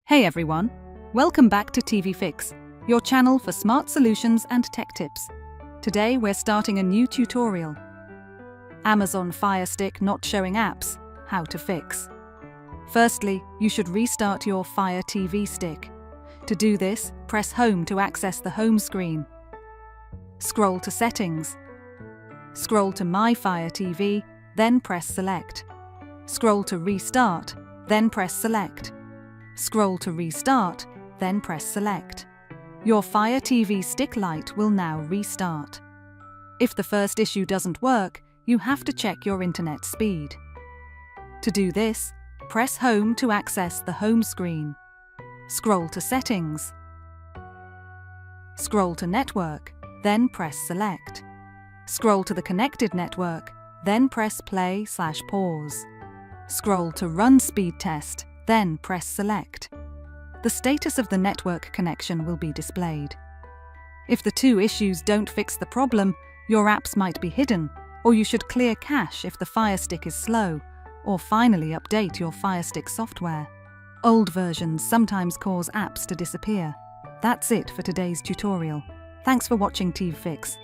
Hey everyone, welcome back to TV Fix, your channel for smart solutions and tech tips. Today we're starting a new tutorial. Amazon Fire Stick not showing apps, how to fix. Firstly, you should restart your Fire TV stick. To do this, press Home to access the home screen. Scroll to Settings. Scroll to My Fire TV, then press Select. Scroll to Restart, then press Select. Scroll to Restart, then press Select. Your Fire TV stick light will now restart. If the first issue doesn't work, you have to check your internet speed. To do this, press Home to access the home screen. Scroll to Settings. Scroll to Network, then press Select. Scroll to the connected network, then press Play/Pause. Scroll to Run Speed Test, then press Select. The status of the network connection will be displayed. If the two issues don't fix the problem, your apps might be hidden, or you should clear cache if the Fire Stick is slow, or finally update your Fire Stick software. Old versions sometimes cause apps to disappear. That's it for today's tutorial. Thanks for watching TV Fix.